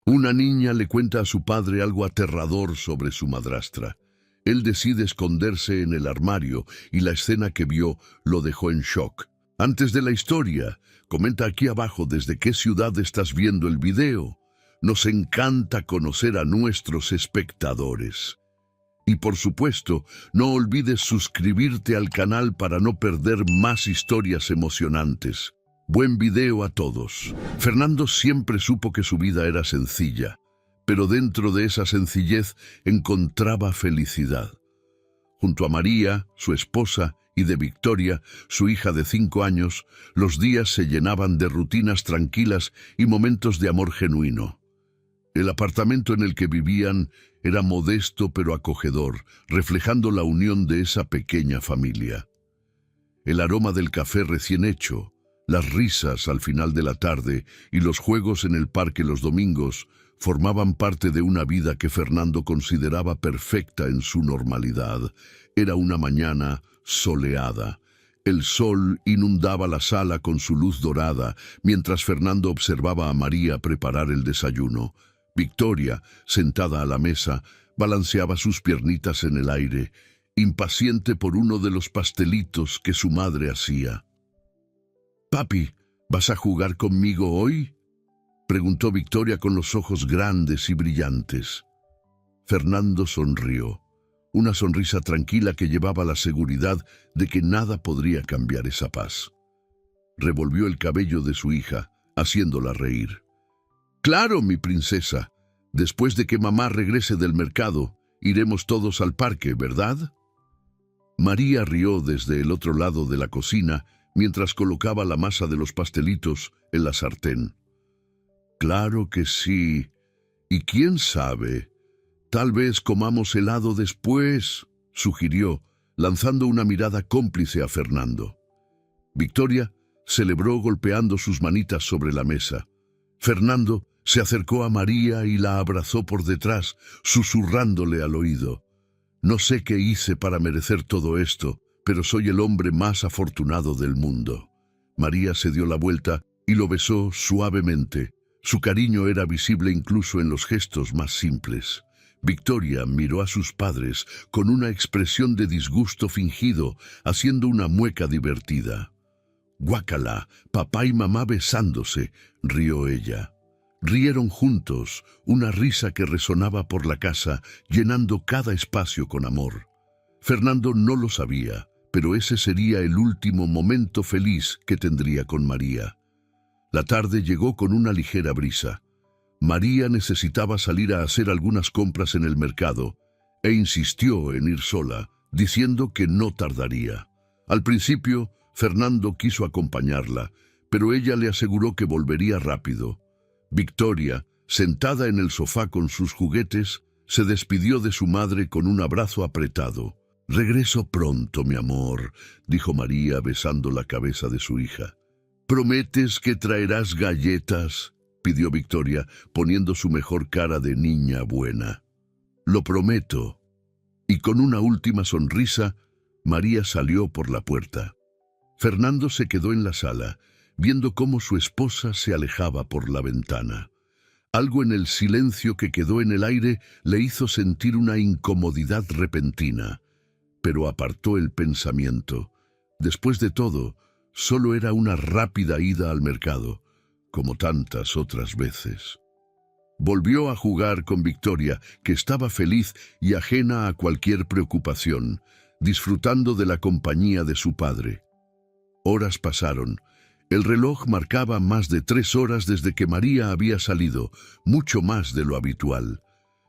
Una niña le cuenta a su padre algo aterrador sobre su madrastra. Él decide esconderse en el armario y la escena que vio lo dejó en shock. Antes de la historia, comenta aquí abajo desde qué ciudad estás viendo el video. Nos encanta conocer a nuestros espectadores. Y por supuesto, no olvides suscribirte al canal para no perder más historias emocionantes. Buen video a todos. Fernando siempre supo que su vida era sencilla, pero dentro de esa sencillez encontraba felicidad. Junto a María, su esposa, y de Victoria, su hija de 5 años, los días se llenaban de rutinas tranquilas y momentos de amor genuino. El apartamento en el que vivían era modesto pero acogedor, reflejando la unión de esa pequeña familia. El aroma del café recién hecho, las risas al final de la tarde y los juegos en el parque los domingos formaban parte de una vida que Fernando consideraba perfecta en su normalidad. Era una mañana soleada. El sol inundaba la sala con su luz dorada, mientras Fernando observaba a María preparar el desayuno. Victoria, sentada a la mesa, balanceaba sus piernitas en el aire, impaciente por uno de los pastelitos que su madre hacía. «Papi, ¿vas a jugar conmigo hoy?», preguntó Victoria con los ojos grandes y brillantes. Fernando sonrió, una sonrisa tranquila que llevaba la seguridad de que nada podría cambiar esa paz. Revolvió el cabello de su hija, haciéndola reír. «Claro, mi princesa. Después de que mamá regrese del mercado, iremos todos al parque, ¿verdad?». María rió desde el otro lado de la cocina mientras colocaba la masa de los pastelitos en la sartén. «Claro que sí. Y quién sabe, tal vez comamos helado después», sugirió, lanzando una mirada cómplice a Fernando. Victoria celebró golpeando sus manitas sobre la mesa. Fernando se acercó a María y la abrazó por detrás, susurrándole al oído. «No sé qué hice para merecer todo esto, pero soy el hombre más afortunado del mundo». María se dio la vuelta y lo besó suavemente. Su cariño era visible incluso en los gestos más simples. Victoria miró a sus padres con una expresión de disgusto fingido, haciendo una mueca divertida. «Guácala, papá y mamá besándose», rió ella. Rieron juntos, una risa que resonaba por la casa, llenando cada espacio con amor. Fernando no lo sabía, pero ese sería el último momento feliz que tendría con María. La tarde llegó con una ligera brisa. María necesitaba salir a hacer algunas compras en el mercado e insistió en ir sola, diciendo que no tardaría. Al principio, Fernando quiso acompañarla, pero ella le aseguró que volvería rápido. Victoria, sentada en el sofá con sus juguetes, se despidió de su madre con un abrazo apretado. «Regreso pronto, mi amor», dijo María besando la cabeza de su hija. «¿Prometes que traerás galletas?», pidió Victoria, poniendo su mejor cara de niña buena. «Lo prometo». Y con una última sonrisa, María salió por la puerta. Fernando se quedó en la sala, viendo cómo su esposa se alejaba por la ventana. Algo en el silencio que quedó en el aire le hizo sentir una incomodidad repentina, pero apartó el pensamiento. Después de todo, solo era una rápida ida al mercado, como tantas otras veces. Volvió a jugar con Victoria, que estaba feliz y ajena a cualquier preocupación, disfrutando de la compañía de su padre. Horas pasaron. El reloj marcaba más de 3 horas desde que María había salido, mucho más de lo habitual.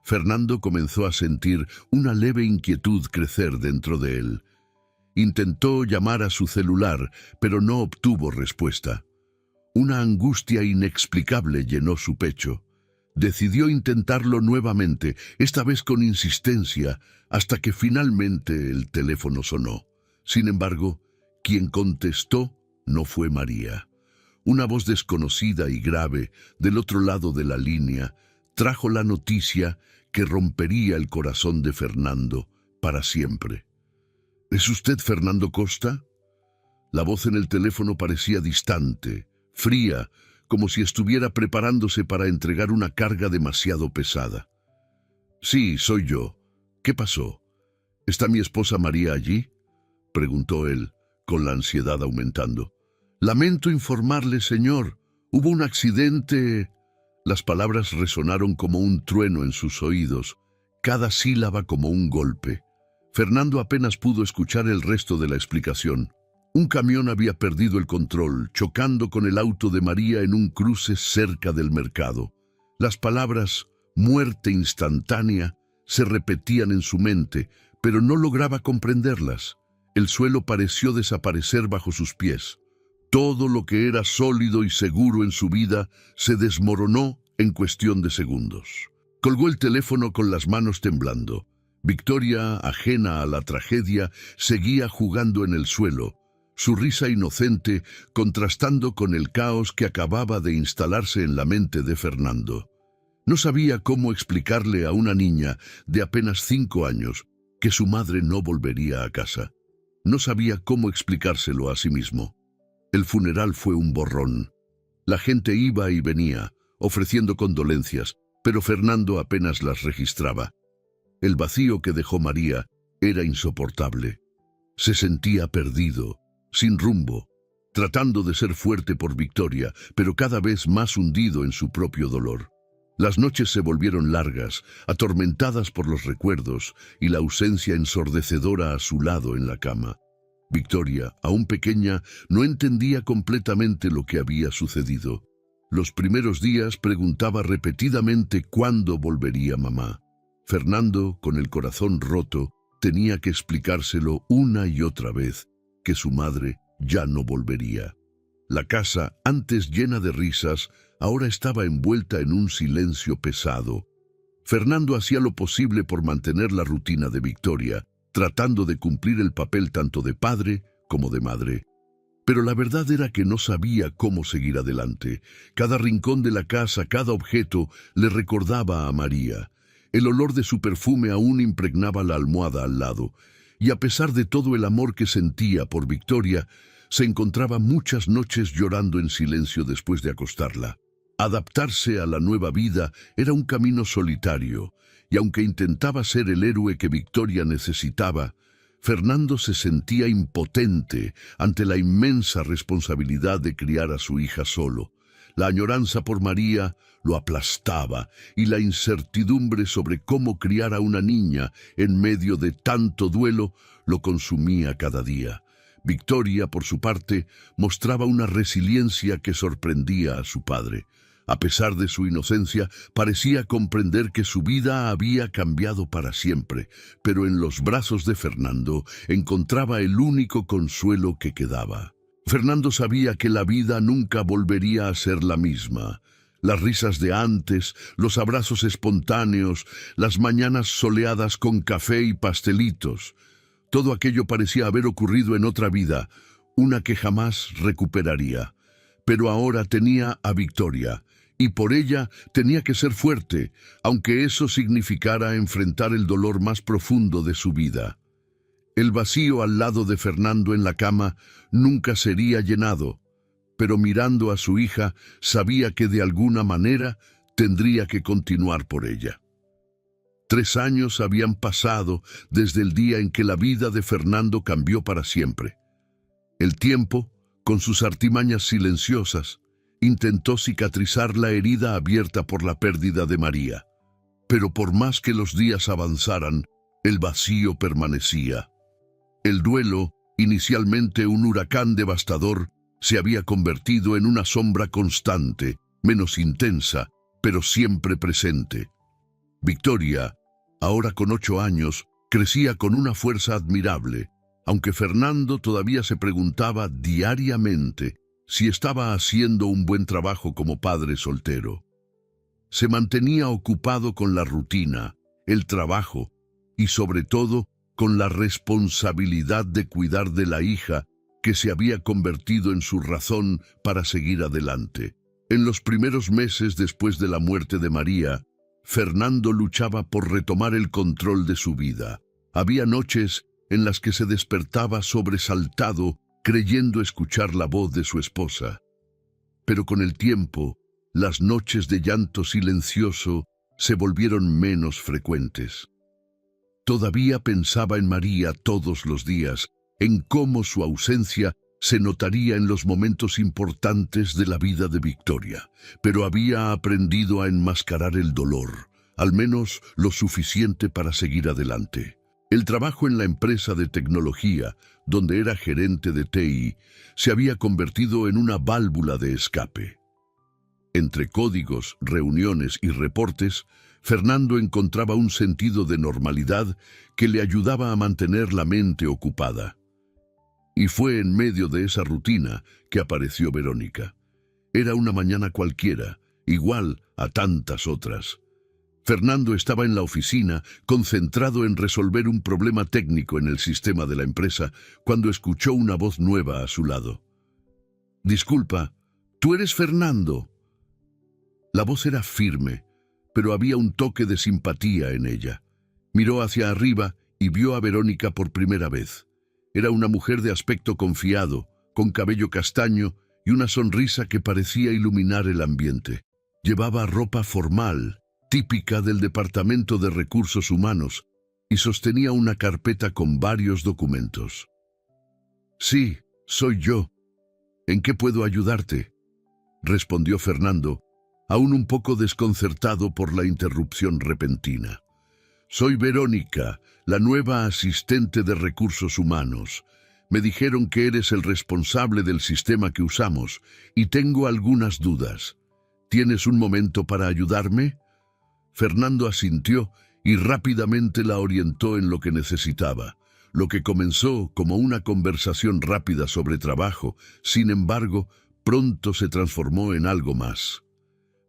Fernando comenzó a sentir una leve inquietud crecer dentro de él. Intentó llamar a su celular, pero no obtuvo respuesta. Una angustia inexplicable llenó su pecho. Decidió intentarlo nuevamente, esta vez con insistencia, hasta que finalmente el teléfono sonó. Sin embargo, quien contestó no fue María. Una voz desconocida y grave, del otro lado de la línea, trajo la noticia que rompería el corazón de Fernando para siempre. «¿Es usted Fernando Costa?». La voz en el teléfono parecía distante, fría, como si estuviera preparándose para entregar una carga demasiado pesada. «Sí, soy yo. ¿Qué pasó? ¿Está mi esposa María allí?», preguntó él, con la ansiedad aumentando. «Lamento informarle, señor. Hubo un accidente». Las palabras resonaron como un trueno en sus oídos, cada sílaba como un golpe. Fernando apenas pudo escuchar el resto de la explicación. Un camión había perdido el control, chocando con el auto de María en un cruce cerca del mercado. Las palabras «muerte instantánea» se repetían en su mente, pero no lograba comprenderlas. El suelo pareció desaparecer bajo sus pies. Todo lo que era sólido y seguro en su vida se desmoronó en cuestión de segundos. Colgó el teléfono con las manos temblando. Victoria, ajena a la tragedia, seguía jugando en el suelo, su risa inocente contrastando con el caos que acababa de instalarse en la mente de Fernando. No sabía cómo explicarle a una niña de apenas 5 años que su madre no volvería a casa. No sabía cómo explicárselo a sí mismo. El funeral fue un borrón. La gente iba y venía, ofreciendo condolencias, pero Fernando apenas las registraba. El vacío que dejó María era insoportable. Se sentía perdido, sin rumbo, tratando de ser fuerte por Victoria, pero cada vez más hundido en su propio dolor. Las noches se volvieron largas, atormentadas por los recuerdos y la ausencia ensordecedora a su lado en la cama. Victoria, aún pequeña, no entendía completamente lo que había sucedido. Los primeros días preguntaba repetidamente cuándo volvería mamá. Fernando, con el corazón roto, tenía que explicárselo una y otra vez, que su madre ya no volvería. La casa, antes llena de risas, ahora estaba envuelta en un silencio pesado. Fernando hacía lo posible por mantener la rutina de Victoria, tratando de cumplir el papel tanto de padre como de madre. Pero la verdad era que no sabía cómo seguir adelante. Cada rincón de la casa, cada objeto, le recordaba a María. El olor de su perfume aún impregnaba la almohada al lado, y a pesar de todo el amor que sentía por Victoria, se encontraba muchas noches llorando en silencio después de acostarla. Adaptarse a la nueva vida era un camino solitario, y aunque intentaba ser el héroe que Victoria necesitaba, Fernando se sentía impotente ante la inmensa responsabilidad de criar a su hija solo. La añoranza por María lo aplastaba y la incertidumbre sobre cómo criar a una niña en medio de tanto duelo lo consumía cada día. Victoria, por su parte, mostraba una resiliencia que sorprendía a su padre. A pesar de su inocencia, parecía comprender que su vida había cambiado para siempre, pero en los brazos de Fernando encontraba el único consuelo que quedaba. Fernando sabía que la vida nunca volvería a ser la misma. Las risas de antes, los abrazos espontáneos, las mañanas soleadas con café y pastelitos. Todo aquello parecía haber ocurrido en otra vida, una que jamás recuperaría. Pero ahora tenía a Victoria, y por ella tenía que ser fuerte, aunque eso significara enfrentar el dolor más profundo de su vida. El vacío al lado de Fernando en la cama nunca sería llenado, pero mirando a su hija sabía que de alguna manera tendría que continuar por ella. 3 años habían pasado desde el día en que la vida de Fernando cambió para siempre. El tiempo, con sus artimañas silenciosas, intentó cicatrizar la herida abierta por la pérdida de María. Pero por más que los días avanzaran, el vacío permanecía. El duelo, inicialmente un huracán devastador, se había convertido en una sombra constante, menos intensa, pero siempre presente. Victoria, ahora con 8 años, crecía con una fuerza admirable, aunque Fernando todavía se preguntaba diariamente si estaba haciendo un buen trabajo como padre soltero. Se mantenía ocupado con la rutina, el trabajo y sobre todo con la responsabilidad de cuidar de la hija que se había convertido en su razón para seguir adelante. En los primeros meses después de la muerte de María, Fernando luchaba por retomar el control de su vida. Había noches en las que se despertaba sobresaltado, creyendo escuchar la voz de su esposa. Pero con el tiempo, las noches de llanto silencioso se volvieron menos frecuentes. Todavía pensaba en María todos los días, en cómo su ausencia se notaría en los momentos importantes de la vida de Victoria, pero había aprendido a enmascarar el dolor, al menos lo suficiente para seguir adelante. El trabajo en la empresa de tecnología, donde era gerente de TI, se había convertido en una válvula de escape. Entre códigos, reuniones y reportes, Fernando encontraba un sentido de normalidad que le ayudaba a mantener la mente ocupada. Y fue en medio de esa rutina que apareció Verónica. Era una mañana cualquiera, igual a tantas otras. Fernando estaba en la oficina, concentrado en resolver un problema técnico en el sistema de la empresa, cuando escuchó una voz nueva a su lado. «Disculpa, ¿tú eres Fernando?» La voz era firme, pero había un toque de simpatía en ella. Miró hacia arriba y vio a Verónica por primera vez. Era una mujer de aspecto confiado, con cabello castaño y una sonrisa que parecía iluminar el ambiente. Llevaba ropa formal, típica del Departamento de Recursos Humanos, y sostenía una carpeta con varios documentos. «Sí, soy yo. ¿En qué puedo ayudarte?», respondió Fernando, aún un poco desconcertado por la interrupción repentina. «Soy Verónica, la nueva asistente de Recursos Humanos. Me dijeron que eres el responsable del sistema que usamos y tengo algunas dudas. ¿Tienes un momento para ayudarme?». Fernando asintió y rápidamente la orientó en lo que necesitaba. Lo que comenzó como una conversación rápida sobre trabajo, sin embargo, pronto se transformó en algo más.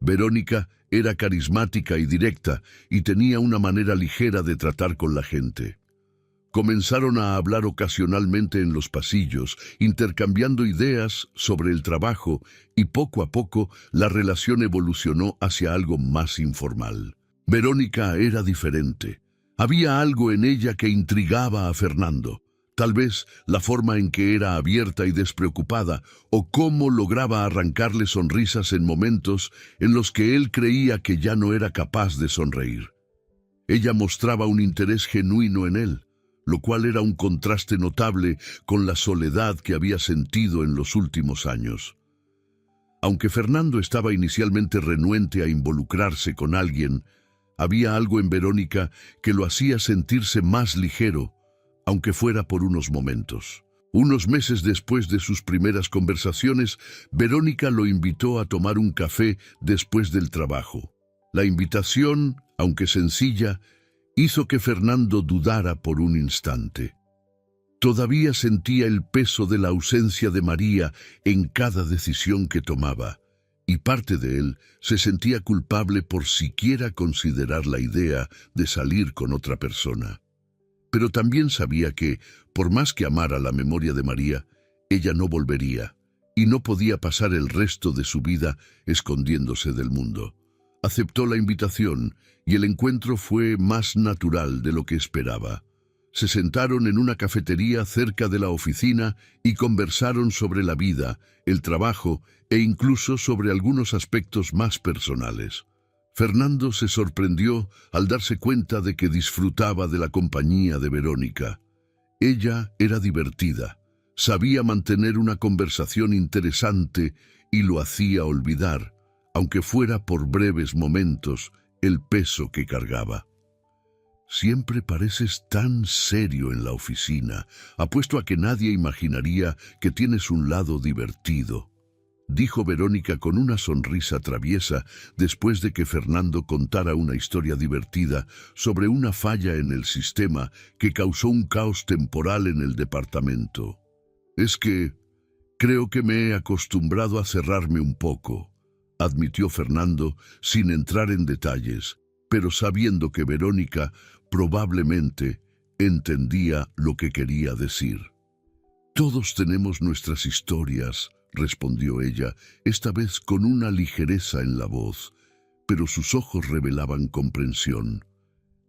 Verónica era carismática y directa y tenía una manera ligera de tratar con la gente. Comenzaron a hablar ocasionalmente en los pasillos, intercambiando ideas sobre el trabajo, y poco a poco la relación evolucionó hacia algo más informal. Verónica era diferente. Había algo en ella que intrigaba a Fernando. Tal vez la forma en que era abierta y despreocupada, o cómo lograba arrancarle sonrisas en momentos en los que él creía que ya no era capaz de sonreír. Ella mostraba un interés genuino en él, lo cual era un contraste notable con la soledad que había sentido en los últimos años. Aunque Fernando estaba inicialmente renuente a involucrarse con alguien, había algo en Verónica que lo hacía sentirse más ligero, aunque fuera por unos momentos. Unos meses después de sus primeras conversaciones, Verónica lo invitó a tomar un café después del trabajo. La invitación, aunque sencilla, hizo que Fernando dudara por un instante. Todavía sentía el peso de la ausencia de María en cada decisión que tomaba, y parte de él se sentía culpable por siquiera considerar la idea de salir con otra persona. Pero también sabía que, por más que amara la memoria de María, ella no volvería, y no podía pasar el resto de su vida escondiéndose del mundo. Aceptó la invitación, y el encuentro fue más natural de lo que esperaba. Se sentaron en una cafetería cerca de la oficina y conversaron sobre la vida, el trabajo e incluso sobre algunos aspectos más personales. Fernando se sorprendió al darse cuenta de que disfrutaba de la compañía de Verónica. Ella era divertida, sabía mantener una conversación interesante y lo hacía olvidar, aunque fuera por breves momentos, el peso que cargaba. «Siempre pareces tan serio en la oficina. Apuesto a que nadie imaginaría que tienes un lado divertido», dijo Verónica con una sonrisa traviesa después de que Fernando contara una historia divertida sobre una falla en el sistema que causó un caos temporal en el departamento. «Es que creo que me he acostumbrado a cerrarme un poco», admitió Fernando sin entrar en detalles, pero sabiendo que Verónica probablemente entendía lo que quería decir. «Todos tenemos nuestras historias», respondió ella, esta vez con una ligereza en la voz, pero sus ojos revelaban comprensión.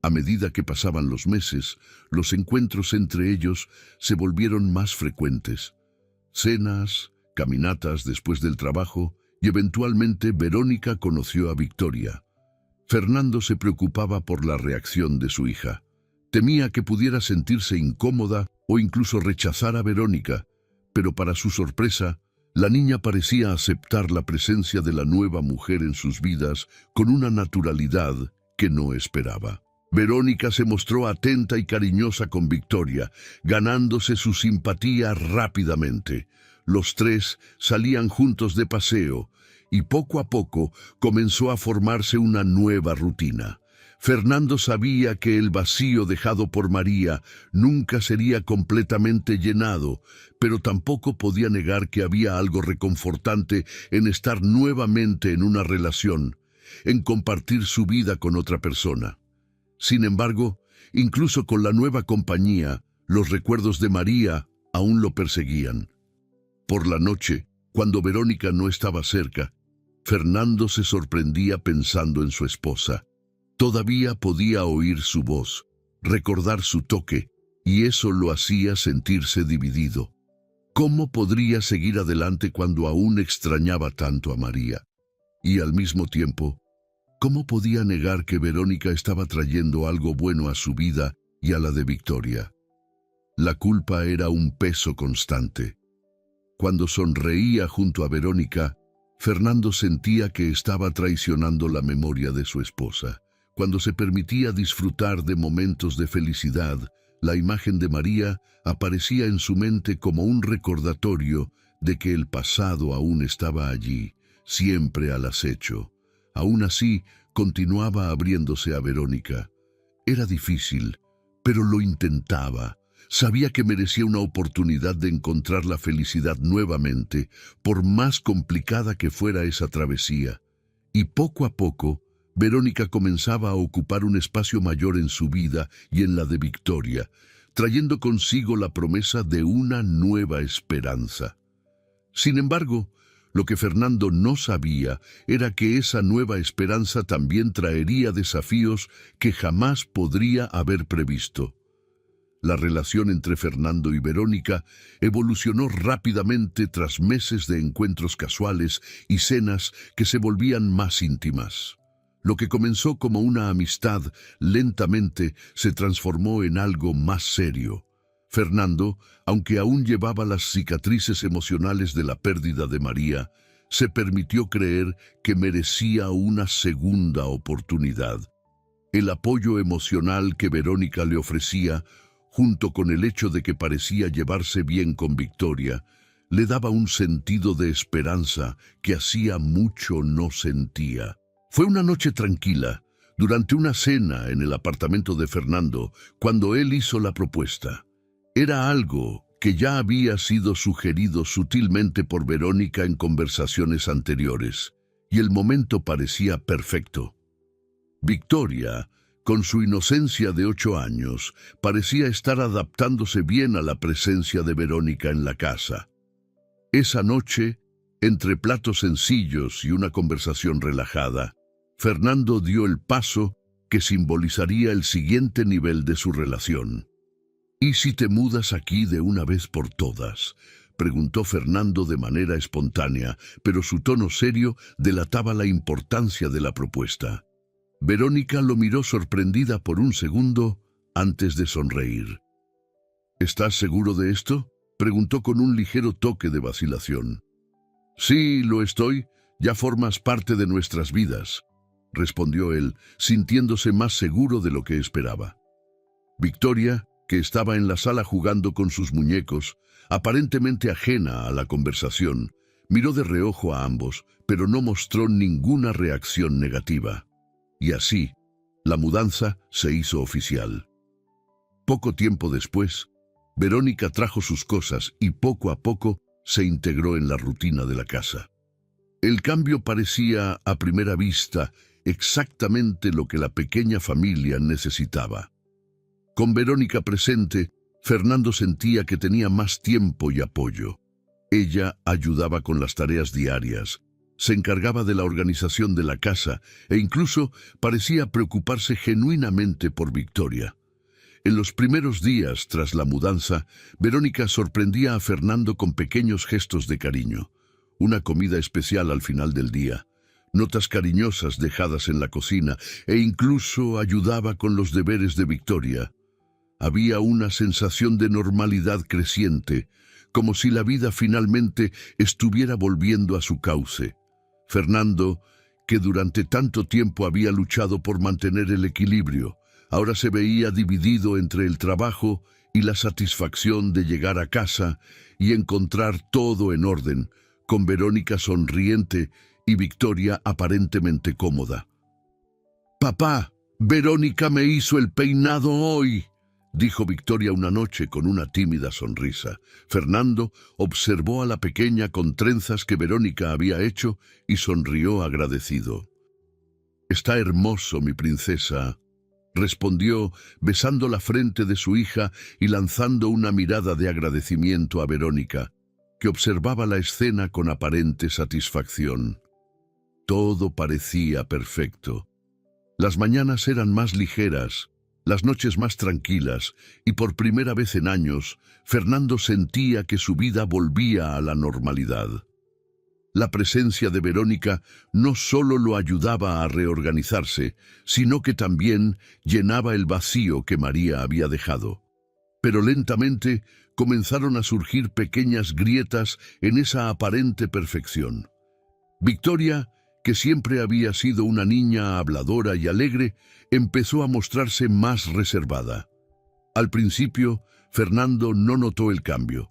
A medida que pasaban los meses, los encuentros entre ellos se volvieron más frecuentes. Cenas, caminatas después del trabajo y eventualmente Verónica conoció a Victoria. Fernando se preocupaba por la reacción de su hija. Temía que pudiera sentirse incómoda o incluso rechazar a Verónica, pero para su sorpresa, la niña parecía aceptar la presencia de la nueva mujer en sus vidas con una naturalidad que no esperaba. Verónica se mostró atenta y cariñosa con Victoria, ganándose su simpatía rápidamente. Los tres salían juntos de paseo y poco a poco comenzó a formarse una nueva rutina. Fernando sabía que el vacío dejado por María nunca sería completamente llenado, pero tampoco podía negar que había algo reconfortante en estar nuevamente en una relación, en compartir su vida con otra persona. Sin embargo, incluso con la nueva compañía, los recuerdos de María aún lo perseguían. Por la noche, cuando Verónica no estaba cerca, Fernando se sorprendía pensando en su esposa. Todavía podía oír su voz, recordar su toque, y eso lo hacía sentirse dividido. ¿Cómo podría seguir adelante cuando aún extrañaba tanto a María? Y al mismo tiempo, ¿cómo podía negar que Verónica estaba trayendo algo bueno a su vida y a la de Victoria? La culpa era un peso constante. Cuando sonreía junto a Verónica, Fernando sentía que estaba traicionando la memoria de su esposa. Cuando se permitía disfrutar de momentos de felicidad, la imagen de María aparecía en su mente como un recordatorio de que el pasado aún estaba allí, siempre al acecho. Aún así, continuaba abriéndose a Verónica. Era difícil, pero lo intentaba. Sabía que merecía una oportunidad de encontrar la felicidad nuevamente, por más complicada que fuera esa travesía. Y poco a poco, Verónica comenzaba a ocupar un espacio mayor en su vida y en la de Victoria, trayendo consigo la promesa de una nueva esperanza. Sin embargo, lo que Fernando no sabía era que esa nueva esperanza también traería desafíos que jamás podría haber previsto. La relación entre Fernando y Verónica evolucionó rápidamente tras meses de encuentros casuales y cenas que se volvían más íntimas. Lo que comenzó como una amistad lentamente se transformó en algo más serio. Fernando, aunque aún llevaba las cicatrices emocionales de la pérdida de María, se permitió creer que merecía una segunda oportunidad. El apoyo emocional que Verónica le ofrecía, junto con el hecho de que parecía llevarse bien con Victoria, le daba un sentido de esperanza que hacía mucho no sentía. Fue una noche tranquila, durante una cena en el apartamento de Fernando, cuando él hizo la propuesta. Era algo que ya había sido sugerido sutilmente por Verónica en conversaciones anteriores, y el momento parecía perfecto. Victoria, con su inocencia de 8 años, parecía estar adaptándose bien a la presencia de Verónica en la casa. Esa noche, entre platos sencillos y una conversación relajada, Fernando dio el paso que simbolizaría el siguiente nivel de su relación. «¿Y si te mudas aquí de una vez por todas?», preguntó Fernando de manera espontánea, pero su tono serio delataba la importancia de la propuesta. Verónica lo miró sorprendida por un segundo antes de sonreír. «¿Estás seguro de esto?», preguntó con un ligero toque de vacilación. «Sí, lo estoy. Ya formas parte de nuestras vidas», respondió él, sintiéndose más seguro de lo que esperaba. Victoria, que estaba en la sala jugando con sus muñecos, aparentemente ajena a la conversación, miró de reojo a ambos, pero no mostró ninguna reacción negativa. Y así, la mudanza se hizo oficial. Poco tiempo después, Verónica trajo sus cosas y poco a poco se integró en la rutina de la casa. El cambio parecía, a primera vista, exactamente lo que la pequeña familia necesitaba. Con Verónica presente, Fernando sentía que tenía más tiempo y apoyo. Ella ayudaba con las tareas diarias, se encargaba de la organización de la casa e incluso parecía preocuparse genuinamente por Victoria. En los primeros días tras la mudanza, Verónica sorprendía a Fernando con pequeños gestos de cariño. una comida especial al final del día, notas cariñosas dejadas en la cocina e incluso ayudaba con los deberes de Victoria. Había una sensación de normalidad creciente, como si la vida finalmente estuviera volviendo a su cauce. Fernando, que durante tanto tiempo había luchado por mantener el equilibrio, ahora se veía dividido entre el trabajo y la satisfacción de llegar a casa y encontrar todo en orden, con Verónica sonriente y Victoria aparentemente cómoda. «Papá, Verónica me hizo el peinado hoy», dijo Victoria una noche con una tímida sonrisa. Fernando observó a la pequeña con trenzas que Verónica había hecho y sonrió agradecido. «Está hermoso, mi princesa», respondió, besando la frente de su hija y lanzando una mirada de agradecimiento a Verónica, que observaba la escena con aparente satisfacción. Todo parecía perfecto. Las mañanas eran más ligeras, las noches más tranquilas, y por primera vez en años, Fernando sentía que su vida volvía a la normalidad. La presencia de Verónica no solo lo ayudaba a reorganizarse, sino que también llenaba el vacío que María había dejado. Pero lentamente comenzaron a surgir pequeñas grietas en esa aparente perfección. Victoria, que siempre había sido una niña habladora y alegre, empezó a mostrarse más reservada. Al principio, Fernando no notó el cambio.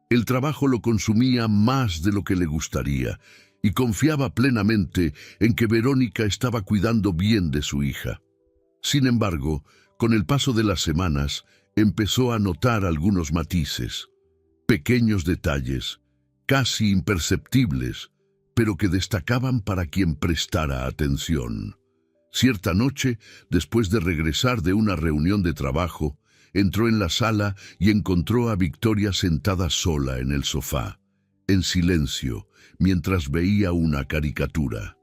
El trabajo lo consumía más de lo que le gustaría y confiaba plenamente en que Verónica estaba cuidando bien de su hija. Sin embargo, con el paso de las semanas, empezó a notar algunos matices, pequeños detalles, casi imperceptibles, pero que destacaban para quien prestara atención. Cierta noche, después de regresar de una reunión de trabajo, entró en la sala y encontró a Victoria sentada sola en el sofá, en silencio, mientras veía una caricatura.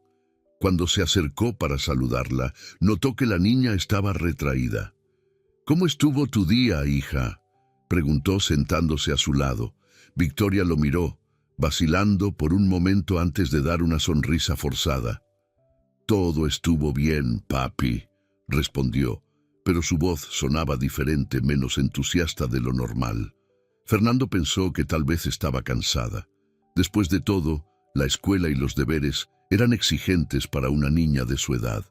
Cuando se acercó para saludarla, notó que la niña estaba retraída. «¿Cómo estuvo tu día, hija?», preguntó sentándose a su lado. Victoria lo miró, vacilando por un momento antes de dar una sonrisa forzada. «Todo estuvo bien, papi», respondió, pero su voz sonaba diferente, menos entusiasta de lo normal. Fernando pensó que tal vez estaba cansada. Después de todo, la escuela y los deberes eran exigentes para una niña de su edad.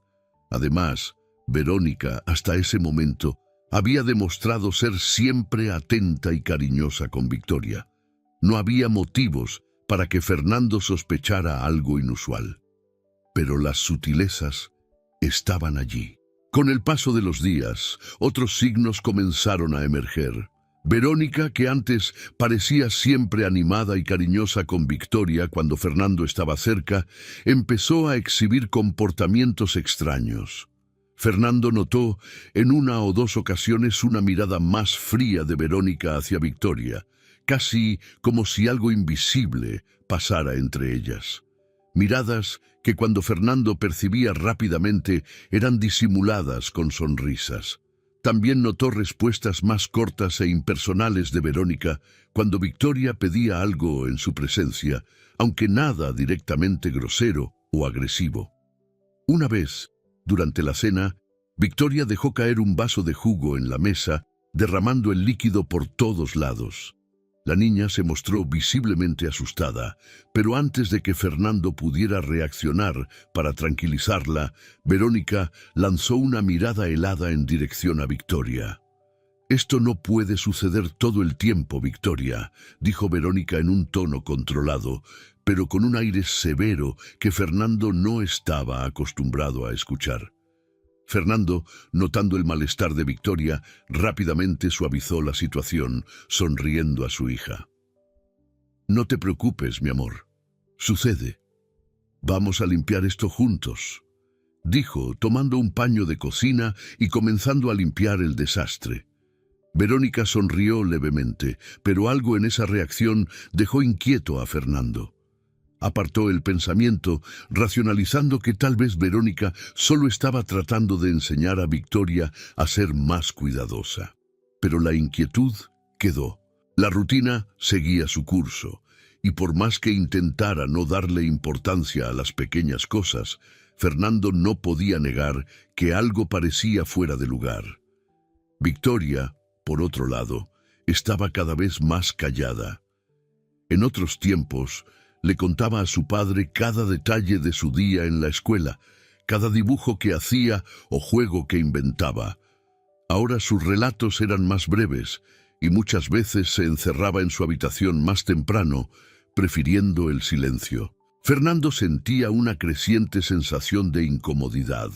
Además, Verónica, hasta ese momento, había demostrado ser siempre atenta y cariñosa con Victoria. No había motivos para que Fernando sospechara algo inusual. Pero las sutilezas estaban allí. Con el paso de los días, otros signos comenzaron a emerger. Verónica, que antes parecía siempre animada y cariñosa con Victoria cuando Fernando estaba cerca, empezó a exhibir comportamientos extraños. Fernando notó en una o dos ocasiones una mirada más fría de Verónica hacia Victoria, casi como si algo invisible pasara entre ellas. Miradas que cuando Fernando percibía rápidamente eran disimuladas con sonrisas. También notó respuestas más cortas e impersonales de Verónica cuando Victoria pedía algo en su presencia, aunque nada directamente grosero o agresivo. Una vez, durante la cena, Victoria dejó caer un vaso de jugo en la mesa, derramando el líquido por todos lados. La niña se mostró visiblemente asustada, pero antes de que Fernando pudiera reaccionar para tranquilizarla, Verónica lanzó una mirada helada en dirección a Victoria. «Esto no puede suceder todo el tiempo, Victoria», dijo Verónica en un tono controlado, pero con un aire severo que Fernando no estaba acostumbrado a escuchar. Fernando, notando el malestar de Victoria, rápidamente suavizó la situación, sonriendo a su hija. «No te preocupes, mi amor. Sucede. Vamos a limpiar esto juntos», dijo, tomando un paño de cocina y comenzando a limpiar el desastre. Verónica sonrió levemente, pero algo en esa reacción dejó inquieto a Fernando. Apartó el pensamiento, racionalizando que tal vez Verónica solo estaba tratando de enseñar a Victoria a ser más cuidadosa. Pero la inquietud quedó. La rutina seguía su curso, y por más que intentara no darle importancia a las pequeñas cosas, Fernando no podía negar que algo parecía fuera de lugar. Victoria, por otro lado, estaba cada vez más callada. En otros tiempos, le contaba a su padre cada detalle de su día en la escuela, cada dibujo que hacía o juego que inventaba. Ahora sus relatos eran más breves y muchas veces se encerraba en su habitación más temprano, prefiriendo el silencio. Fernando sentía una creciente sensación de incomodidad.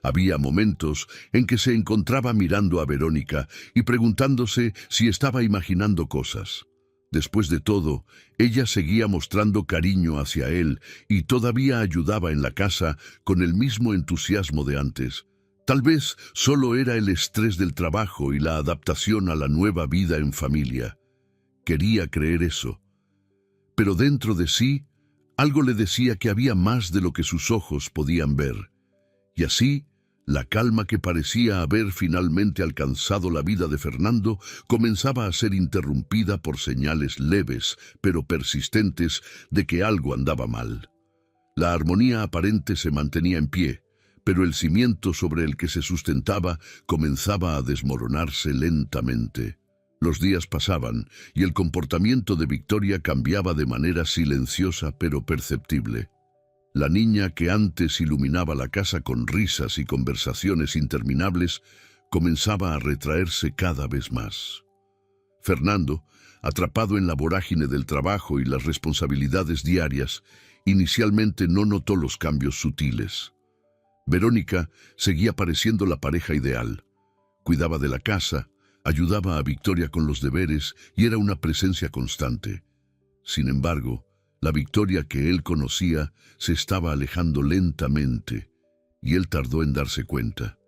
Había momentos en que se encontraba mirando a Verónica y preguntándose si estaba imaginando cosas. Después de todo, ella seguía mostrando cariño hacia él y todavía ayudaba en la casa con el mismo entusiasmo de antes. Tal vez solo era el estrés del trabajo y la adaptación a la nueva vida en familia. Quería creer eso. Pero dentro de sí, algo le decía que había más de lo que sus ojos podían ver. Y así, la calma que parecía haber finalmente alcanzado la vida de Fernando comenzaba a ser interrumpida por señales leves, pero persistentes, de que algo andaba mal. La armonía aparente se mantenía en pie, pero el cimiento sobre el que se sustentaba comenzaba a desmoronarse lentamente. Los días pasaban y el comportamiento de Victoria cambiaba de manera silenciosa pero perceptible. La niña que antes iluminaba la casa con risas y conversaciones interminables comenzaba a retraerse cada vez más. Fernando, atrapado en la vorágine del trabajo y las responsabilidades diarias, inicialmente no notó los cambios sutiles. Verónica seguía pareciendo la pareja ideal. Cuidaba de la casa, ayudaba a Victoria con los deberes y era una presencia constante. Sin embargo, la Victoria que él conocía se estaba alejando lentamente, y él tardó en darse cuenta.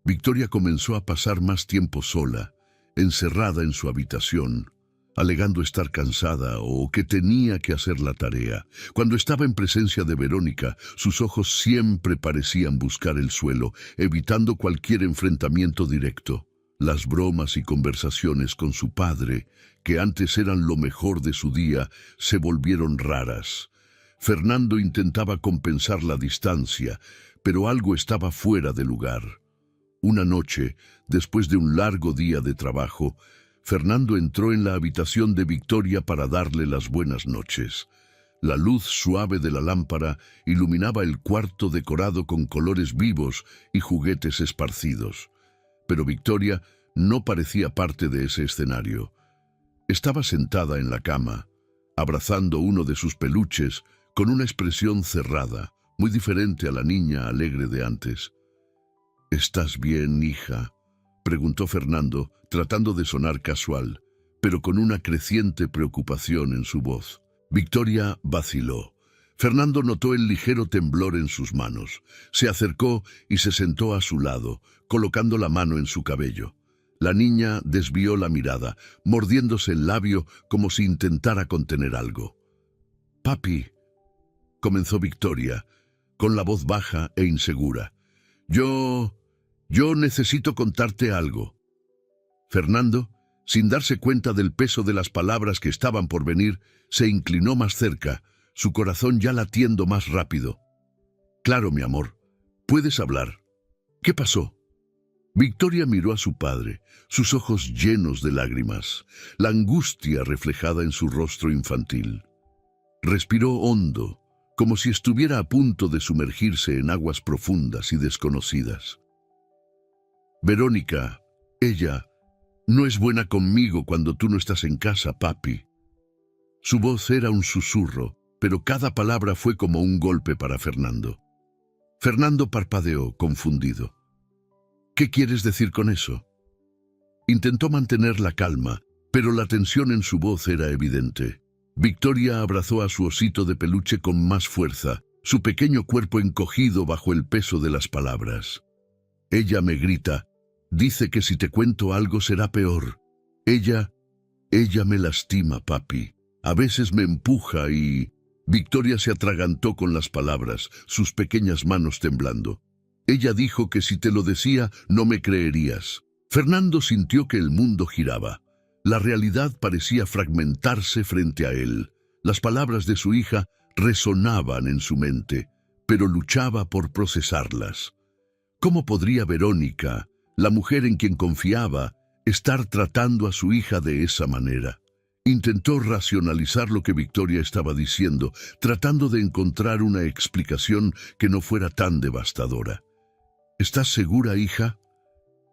Victoria comenzó a pasar más tiempo sola, encerrada en su habitación, alegando estar cansada o que tenía que hacer la tarea. Cuando estaba en presencia de Verónica, sus ojos siempre parecían buscar el suelo, evitando cualquier enfrentamiento directo. Las bromas y conversaciones con su padre, que antes eran lo mejor de su día, se volvieron raras. Fernando intentaba compensar la distancia, pero algo estaba fuera de lugar. Una noche, después de un largo día de trabajo, Fernando entró en la habitación de Victoria para darle las buenas noches. La luz suave de la lámpara iluminaba el cuarto decorado con colores vivos y juguetes esparcidos. Pero Victoria no parecía parte de ese escenario. Estaba sentada en la cama, abrazando uno de sus peluches, con una expresión cerrada, muy diferente a la niña alegre de antes. «¿Estás bien, hija?», preguntó Fernando, tratando de sonar casual, pero con una creciente preocupación en su voz. Victoria vaciló. Fernando notó el ligero temblor en sus manos. Se acercó y se sentó a su lado, colocando la mano en su cabello. La niña desvió la mirada, mordiéndose el labio como si intentara contener algo. «Papi», comenzó Victoria, con la voz baja e insegura. Yo necesito contarte algo». Fernando, sin darse cuenta del peso de las palabras que estaban por venir, se inclinó más cerca, su corazón ya latiendo más rápido. «Claro, mi amor, puedes hablar. ¿Qué pasó?». Victoria miró a su padre, sus ojos llenos de lágrimas, la angustia reflejada en su rostro infantil. Respiró hondo, como si estuviera a punto de sumergirse en aguas profundas y desconocidas. «Verónica, ella no es buena conmigo cuando tú no estás en casa, papi». Su voz era un susurro, pero cada palabra fue como un golpe para Fernando. Fernando parpadeó, confundido. «¿Qué quieres decir con eso?». Intentó mantener la calma, pero la tensión en su voz era evidente. Victoria abrazó a su osito de peluche con más fuerza, su pequeño cuerpo encogido bajo el peso de las palabras. «Ella me grita, dice que si te cuento algo será peor. Ella me lastima, papi. A veces me empuja y...». Victoria se atragantó con las palabras, sus pequeñas manos temblando. «Ella dijo que si te lo decía, no me creerías». Fernando sintió que el mundo giraba. La realidad parecía fragmentarse frente a él. Las palabras de su hija resonaban en su mente, pero luchaba por procesarlas. ¿Cómo podría Verónica, la mujer en quien confiaba, estar tratando a su hija de esa manera? Intentó racionalizar lo que Victoria estaba diciendo, tratando de encontrar una explicación que no fuera tan devastadora. ¿Estás segura, hija?,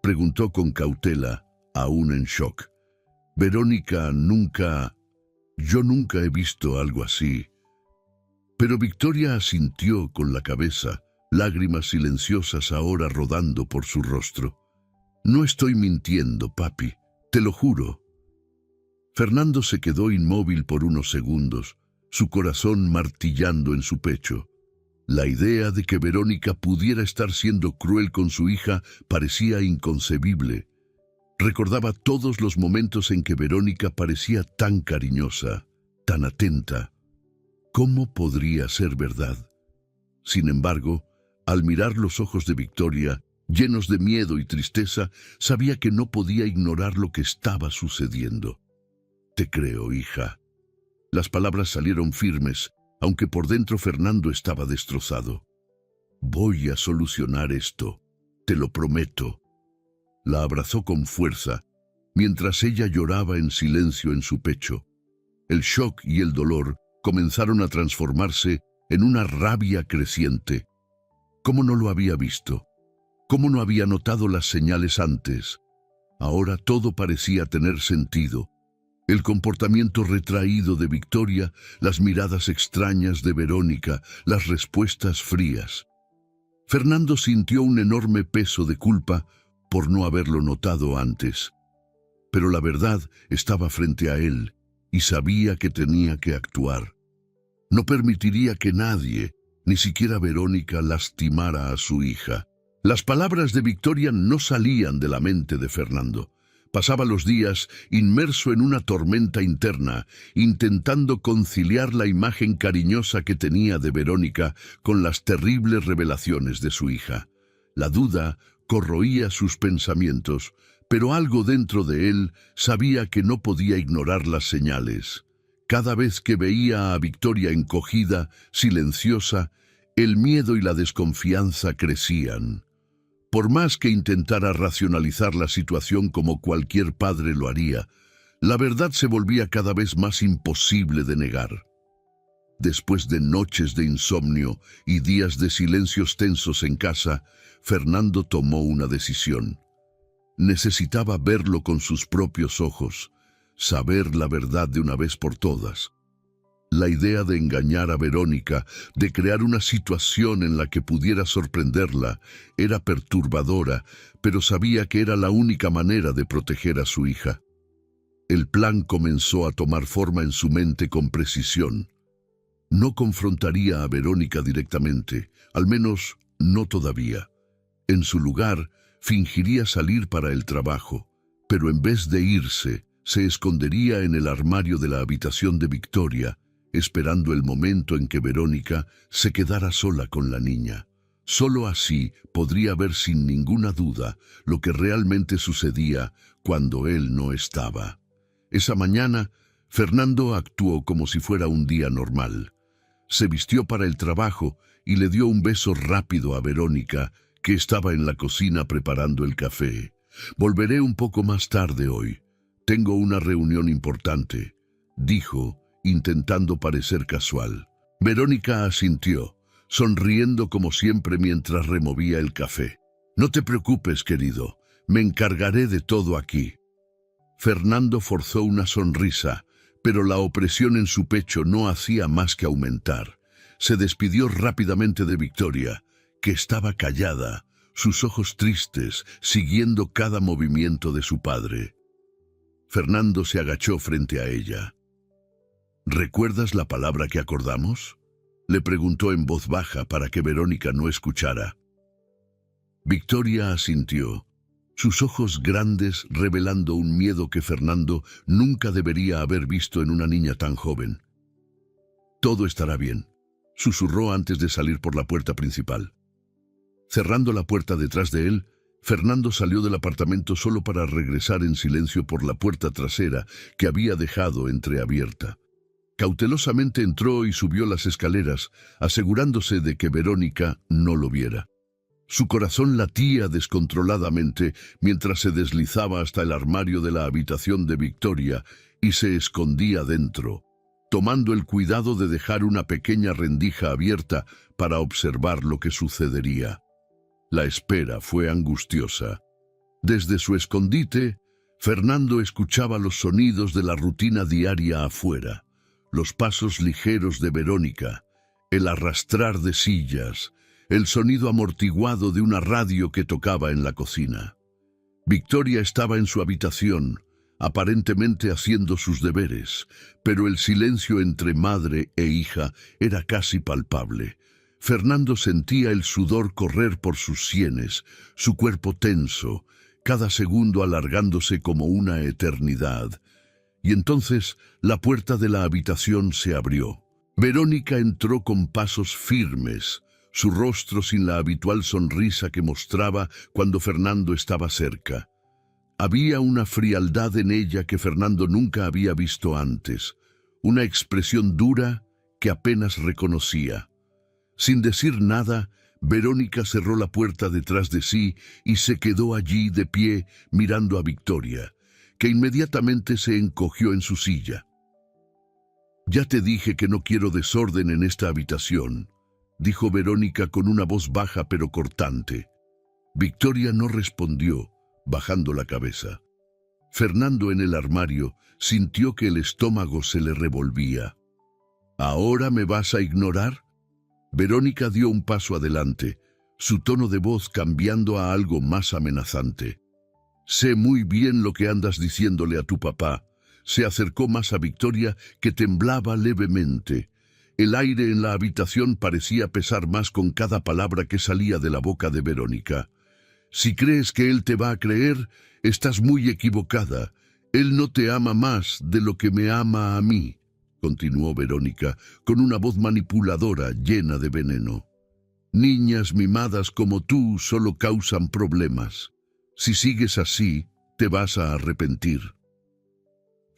preguntó con cautela, aún en shock. Verónica yo nunca he visto algo así. Pero Victoria asintió con la cabeza, lágrimas silenciosas ahora rodando por su rostro. No estoy mintiendo, papi, te lo juro. Fernando se quedó inmóvil por unos segundos, su corazón martillando en su pecho. La idea de que Verónica pudiera estar siendo cruel con su hija parecía inconcebible. Recordaba todos los momentos en que Verónica parecía tan cariñosa, tan atenta. ¿Cómo podría ser verdad? Sin embargo, al mirar los ojos de Victoria, llenos de miedo y tristeza, sabía que no podía ignorar lo que estaba sucediendo. Te creo, hija. Las palabras salieron firmes, aunque por dentro Fernando estaba destrozado. Voy a solucionar esto, te lo prometo. La abrazó con fuerza, mientras ella lloraba en silencio en su pecho. El shock y el dolor comenzaron a transformarse en una rabia creciente. ¿Cómo no lo había visto? ¿Cómo no había notado las señales antes? Ahora todo parecía tener sentido. El comportamiento retraído de Victoria, las miradas extrañas de Verónica, las respuestas frías. Fernando sintió un enorme peso de culpa por no haberlo notado antes. Pero la verdad estaba frente a él y sabía que tenía que actuar. No permitiría que nadie, ni siquiera Verónica, lastimara a su hija. Las palabras de Victoria no salían de la mente de Fernando. Pasaba los días inmerso en una tormenta interna, intentando conciliar la imagen cariñosa que tenía de Verónica con las terribles revelaciones de su hija. La duda corroía sus pensamientos, pero algo dentro de él sabía que no podía ignorar las señales. Cada vez que veía a Victoria encogida, silenciosa, el miedo y la desconfianza crecían. Por más que intentara racionalizar la situación como cualquier padre lo haría, la verdad se volvía cada vez más imposible de negar. Después de noches de insomnio y días de silencios tensos en casa, Fernando tomó una decisión. Necesitaba verlo con sus propios ojos, saber la verdad de una vez por todas. La idea de engañar a Verónica, de crear una situación en la que pudiera sorprenderla, era perturbadora, pero sabía que era la única manera de proteger a su hija. El plan comenzó a tomar forma en su mente con precisión. No confrontaría a Verónica directamente, al menos no todavía. En su lugar, fingiría salir para el trabajo, pero en vez de irse, se escondería en el armario de la habitación de Victoria, esperando el momento en que Verónica se quedara sola con la niña. Solo así podría ver sin ninguna duda lo que realmente sucedía cuando él no estaba. Esa mañana, Fernando actuó como si fuera un día normal. Se vistió para el trabajo y le dio un beso rápido a Verónica, que estaba en la cocina preparando el café. Volveré un poco más tarde hoy. Tengo una reunión importante, dijo, intentando parecer casual. Verónica asintió, sonriendo como siempre mientras removía el café. No te preocupes, querido, me encargaré de todo aquí. Fernando forzó una sonrisa, pero la opresión en su pecho no hacía más que aumentar. Se despidió rápidamente de Victoria, que estaba callada, sus ojos tristes, siguiendo cada movimiento de su padre. Fernando se agachó frente a ella. ¿Recuerdas la palabra que acordamos?, le preguntó en voz baja para que Verónica no escuchara. Victoria asintió, sus ojos grandes revelando un miedo que Fernando nunca debería haber visto en una niña tan joven. Todo estará bien, susurró antes de salir por la puerta principal. Cerrando la puerta detrás de él, Fernando salió del apartamento solo para regresar en silencio por la puerta trasera que había dejado entreabierta. Cautelosamente entró y subió las escaleras, asegurándose de que Verónica no lo viera. Su corazón latía descontroladamente mientras se deslizaba hasta el armario de la habitación de Victoria y se escondía dentro, tomando el cuidado de dejar una pequeña rendija abierta para observar lo que sucedería. La espera fue angustiosa. Desde su escondite, Fernando escuchaba los sonidos de la rutina diaria afuera, los pasos ligeros de Verónica, el arrastrar de sillas, el sonido amortiguado de una radio que tocaba en la cocina. Victoria estaba en su habitación, aparentemente haciendo sus deberes, pero el silencio entre madre e hija era casi palpable. Fernando sentía el sudor correr por sus sienes, su cuerpo tenso, cada segundo alargándose como una eternidad. Y entonces la puerta de la habitación se abrió. Verónica entró con pasos firmes, su rostro sin la habitual sonrisa que mostraba cuando Fernando estaba cerca. Había una frialdad en ella que Fernando nunca había visto antes, una expresión dura que apenas reconocía. Sin decir nada, Verónica cerró la puerta detrás de sí y se quedó allí de pie mirando a Victoria, que inmediatamente se encogió en su silla. «Ya te dije que no quiero desorden en esta habitación», dijo Verónica con una voz baja pero cortante. Victoria no respondió, bajando la cabeza. Fernando en el armario sintió que el estómago se le revolvía. «¿Ahora me vas a ignorar?». Verónica dio un paso adelante, su tono de voz cambiando a algo más amenazante. «Sé muy bien lo que andas diciéndole a tu papá». Se acercó más a Victoria, que temblaba levemente. El aire en la habitación parecía pesar más con cada palabra que salía de la boca de Verónica. «Si crees que él te va a creer, estás muy equivocada. Él no te ama más de lo que me ama a mí», continuó Verónica, con una voz manipuladora llena de veneno. «Niñas mimadas como tú solo causan problemas. Si sigues así, te vas a arrepentir».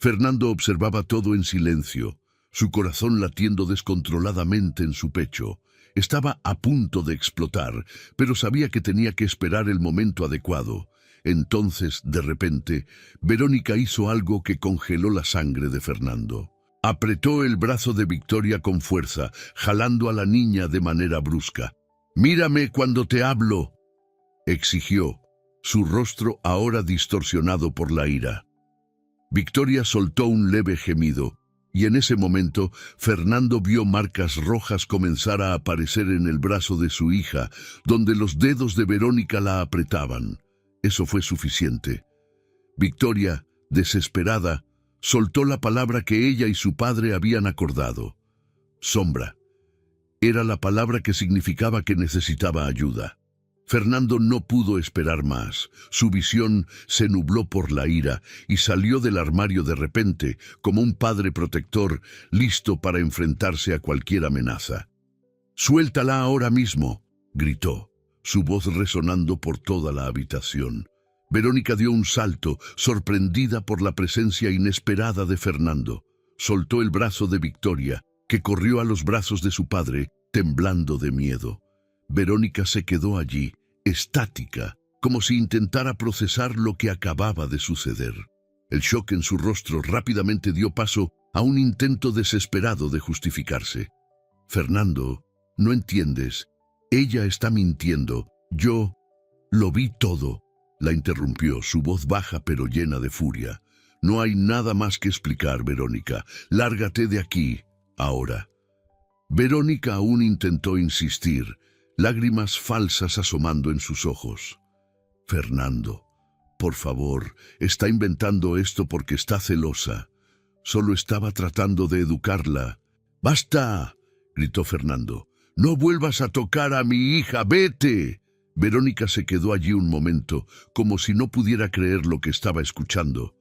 Fernando observaba todo en silencio, su corazón latiendo descontroladamente en su pecho. Estaba a punto de explotar, pero sabía que tenía que esperar el momento adecuado. Entonces, de repente, Verónica hizo algo que congeló la sangre de Fernando. Apretó el brazo de Victoria con fuerza, jalando a la niña de manera brusca. «Mírame cuando te hablo», exigió, su rostro ahora distorsionado por la ira. Victoria soltó un leve gemido, y en ese momento Fernando vio marcas rojas comenzar a aparecer en el brazo de su hija, donde los dedos de Verónica la apretaban. Eso fue suficiente. Victoria, desesperada, soltó la palabra que ella y su padre habían acordado. Sombra. Era la palabra que significaba que necesitaba ayuda. Fernando no pudo esperar más. Su visión se nubló por la ira y salió del armario de repente, como un padre protector, listo para enfrentarse a cualquier amenaza. «Suéltala ahora mismo», gritó, su voz resonando por toda la habitación. Verónica dio un salto, sorprendida por la presencia inesperada de Fernando. Soltó el brazo de Victoria, que corrió a los brazos de su padre, temblando de miedo. Verónica se quedó allí, estática, como si intentara procesar lo que acababa de suceder. El shock en su rostro rápidamente dio paso a un intento desesperado de justificarse. «Fernando, no entiendes. Ella está mintiendo. Yo lo vi todo», la interrumpió, su voz baja pero llena de furia. «No hay nada más que explicar, Verónica. Lárgate de aquí, ahora». Verónica aún intentó insistir, lágrimas falsas asomando en sus ojos. «Fernando, por favor, está inventando esto porque está celosa. Solo estaba tratando de educarla». «¡Basta!», gritó Fernando. «No vuelvas a tocar a mi hija, vete». Verónica se quedó allí un momento, como si no pudiera creer lo que estaba escuchando.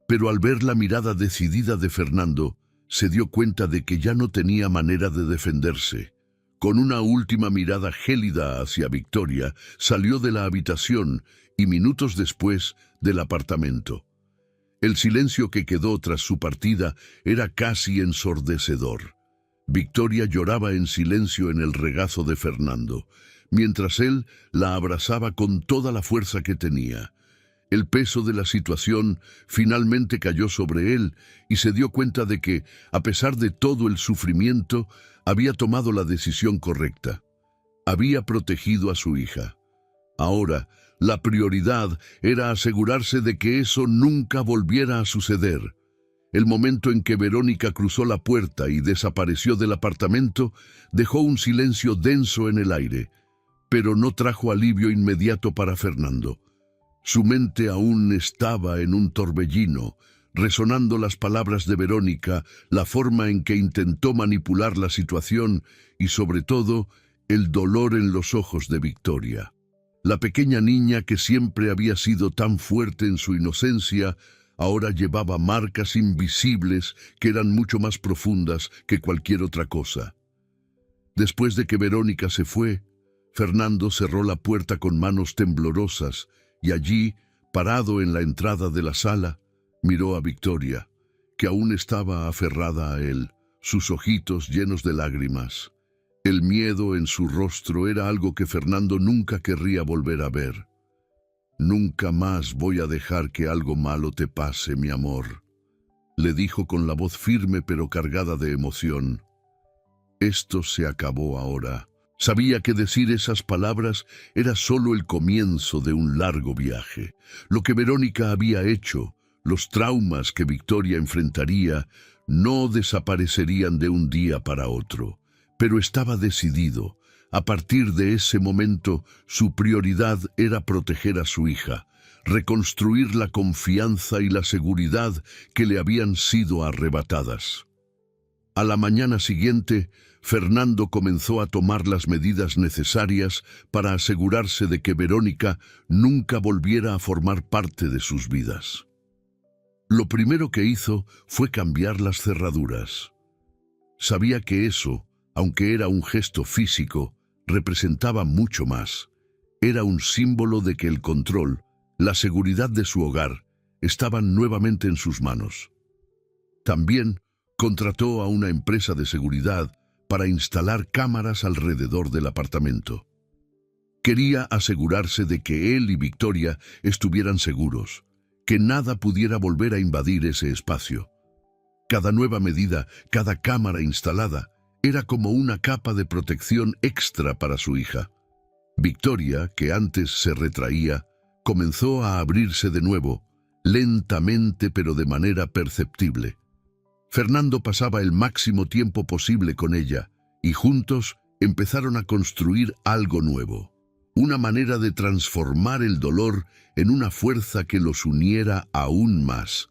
Pero al ver la mirada decidida de Fernando, se dio cuenta de que ya no tenía manera de defenderse. Con una última mirada gélida hacia Victoria, salió de la habitación y minutos después del apartamento. El silencio que quedó tras su partida era casi ensordecedor. Victoria lloraba en silencio en el regazo de Fernando, mientras él la abrazaba con toda la fuerza que tenía. El peso de la situación finalmente cayó sobre él y se dio cuenta de que, a pesar de todo el sufrimiento, había tomado la decisión correcta. Había protegido a su hija. Ahora, la prioridad era asegurarse de que eso nunca volviera a suceder. El momento en que Verónica cruzó la puerta y desapareció del apartamento dejó un silencio denso en el aire, pero no trajo alivio inmediato para Fernando. Su mente aún estaba en un torbellino, resonando las palabras de Verónica, la forma en que intentó manipular la situación y, sobre todo, el dolor en los ojos de Victoria. La pequeña niña que siempre había sido tan fuerte en su inocencia, ahora llevaba marcas invisibles que eran mucho más profundas que cualquier otra cosa. Después de que Verónica se fue, Fernando cerró la puerta con manos temblorosas y allí, parado en la entrada de la sala, miró a Victoria, que aún estaba aferrada a él, sus ojitos llenos de lágrimas. El miedo en su rostro era algo que Fernando nunca querría volver a ver. «Nunca más voy a dejar que algo malo te pase, mi amor», le dijo con la voz firme pero cargada de emoción. Esto se acabó ahora. Sabía que decir esas palabras era solo el comienzo de un largo viaje. Lo que Verónica había hecho, los traumas que Victoria enfrentaría, no desaparecerían de un día para otro. Pero estaba decidido. A partir de ese momento, su prioridad era proteger a su hija, reconstruir la confianza y la seguridad que le habían sido arrebatadas. A la mañana siguiente, Fernando comenzó a tomar las medidas necesarias para asegurarse de que Verónica nunca volviera a formar parte de sus vidas. Lo primero que hizo fue cambiar las cerraduras. Sabía que eso, aunque era un gesto físico, representaba mucho más. Era un símbolo de que el control, la seguridad de su hogar, estaban nuevamente en sus manos. También contrató a una empresa de seguridad para instalar cámaras alrededor del apartamento. Quería asegurarse de que él y Victoria estuvieran seguros, que nada pudiera volver a invadir ese espacio. Cada nueva medida, cada cámara instalada, era como una capa de protección extra para su hija. Victoria, que antes se retraía, comenzó a abrirse de nuevo, lentamente pero de manera perceptible. Fernando pasaba el máximo tiempo posible con ella, y juntos empezaron a construir algo nuevo, una manera de transformar el dolor en una fuerza que los uniera aún más.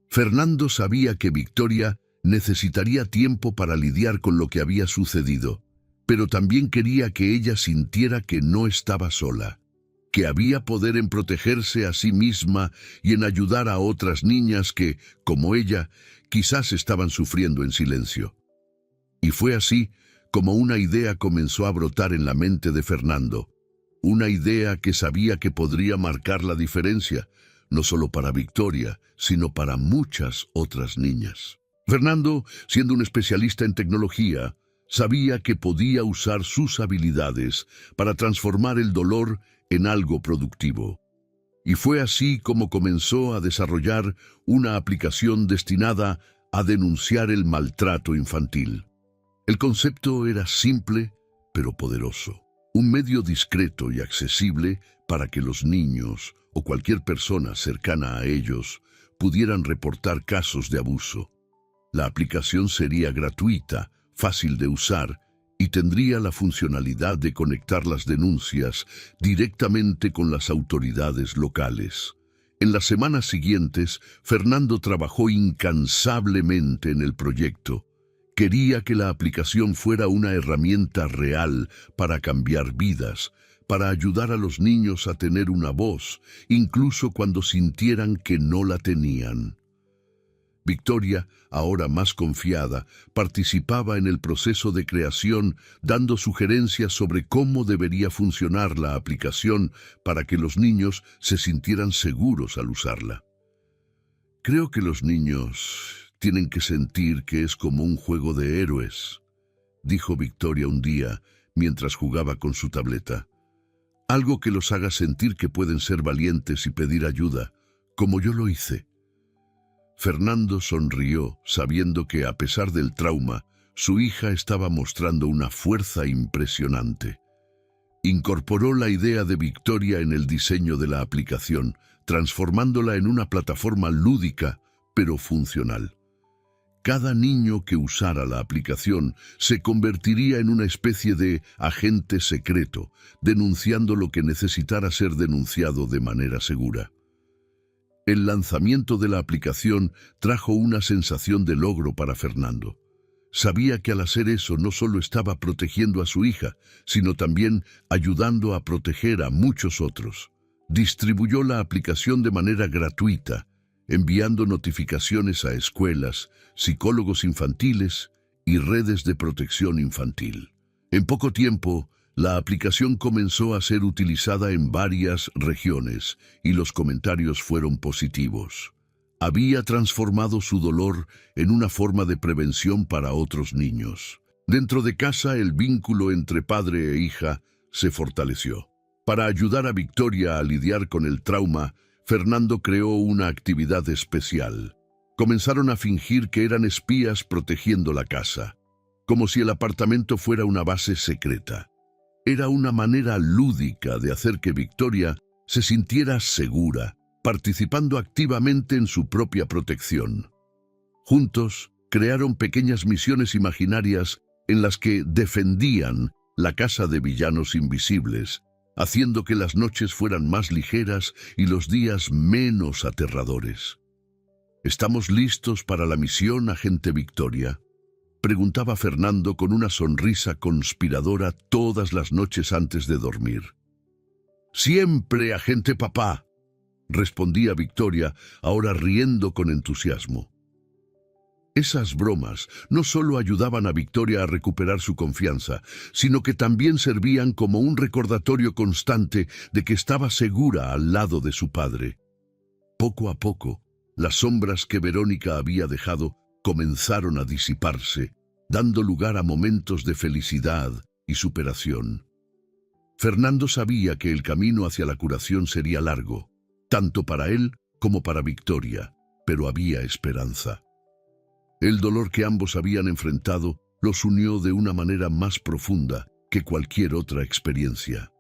Fernando sabía que Victoria necesitaría tiempo para lidiar con lo que había sucedido, pero también quería que ella sintiera que no estaba sola, que había poder en protegerse a sí misma y en ayudar a otras niñas que, como ella, quizás estaban sufriendo en silencio. Y fue así como una idea comenzó a brotar en la mente de Fernando, una idea que sabía que podría marcar la diferencia, no solo para Victoria, sino para muchas otras niñas. Fernando, siendo un especialista en tecnología, sabía que podía usar sus habilidades para transformar el dolor en algo productivo. Y fue así como comenzó a desarrollar una aplicación destinada a denunciar el maltrato infantil. El concepto era simple, pero poderoso. Un medio discreto y accesible para que los niños o cualquier persona cercana a ellos pudieran reportar casos de abuso. La aplicación sería gratuita, fácil de usar y tendría la funcionalidad de conectar las denuncias directamente con las autoridades locales. En las semanas siguientes, Fernando trabajó incansablemente en el proyecto. Quería que la aplicación fuera una herramienta real para cambiar vidas, para ayudar a los niños a tener una voz, incluso cuando sintieran que no la tenían. Victoria, ahora más confiada, participaba en el proceso de creación, dando sugerencias sobre cómo debería funcionar la aplicación para que los niños se sintieran seguros al usarla. Creo que los niños tienen que sentir que es como un juego de héroes, dijo Victoria un día mientras jugaba con su tableta. Algo que los haga sentir que pueden ser valientes y pedir ayuda, como yo lo hice. Fernando sonrió, sabiendo que, a pesar del trauma, su hija estaba mostrando una fuerza impresionante. Incorporó la idea de Victoria en el diseño de la aplicación, transformándola en una plataforma lúdica, pero funcional. Cada niño que usara la aplicación se convertiría en una especie de agente secreto, denunciando lo que necesitara ser denunciado de manera segura. El lanzamiento de la aplicación trajo una sensación de logro para Fernando. Sabía que al hacer eso no solo estaba protegiendo a su hija, sino también ayudando a proteger a muchos otros. Distribuyó la aplicación de manera gratuita, enviando notificaciones a escuelas, psicólogos infantiles y redes de protección infantil. En poco tiempo, la aplicación comenzó a ser utilizada en varias regiones y los comentarios fueron positivos. Había transformado su dolor en una forma de prevención para otros niños. Dentro de casa, el vínculo entre padre e hija se fortaleció. Para ayudar a Victoria a lidiar con el trauma, Fernando creó una actividad especial. Comenzaron a fingir que eran espías protegiendo la casa, como si el apartamento fuera una base secreta. Era una manera lúdica de hacer que Victoria se sintiera segura, participando activamente en su propia protección. Juntos, crearon pequeñas misiones imaginarias en las que defendían la casa de villanos invisibles, haciendo que las noches fueran más ligeras y los días menos aterradores. ¿Estamos listos para la misión, agente Victoria?, preguntaba Fernando con una sonrisa conspiradora todas las noches antes de dormir. «Siempre, agente papá», respondía Victoria, ahora riendo con entusiasmo. Esas bromas no solo ayudaban a Victoria a recuperar su confianza, sino que también servían como un recordatorio constante de que estaba segura al lado de su padre. Poco a poco, las sombras que Verónica había dejado comenzaron a disiparse, dando lugar a momentos de felicidad y superación. Fernando sabía que el camino hacia la curación sería largo, tanto para él como para Victoria, pero había esperanza. El dolor que ambos habían enfrentado los unió de una manera más profunda que cualquier otra experiencia.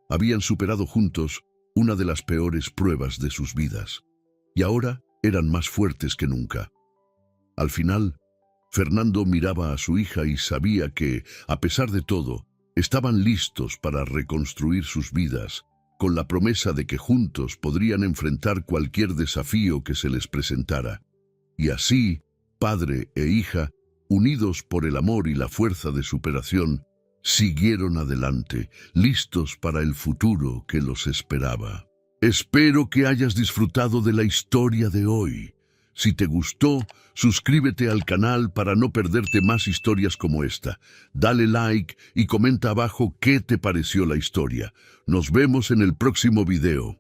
Habían superado juntos una de las peores pruebas de sus vidas, y ahora eran más fuertes que nunca. Al final, Fernando miraba a su hija y sabía que, a pesar de todo, estaban listos para reconstruir sus vidas, con la promesa de que juntos podrían enfrentar cualquier desafío que se les presentara. Y así, padre e hija, unidos por el amor y la fuerza de superación, siguieron adelante, listos para el futuro que los esperaba. Espero que hayas disfrutado de la historia de hoy. Si te gustó, suscríbete al canal para no perderte más historias como esta. Dale like y comenta abajo qué te pareció la historia. Nos vemos en el próximo video.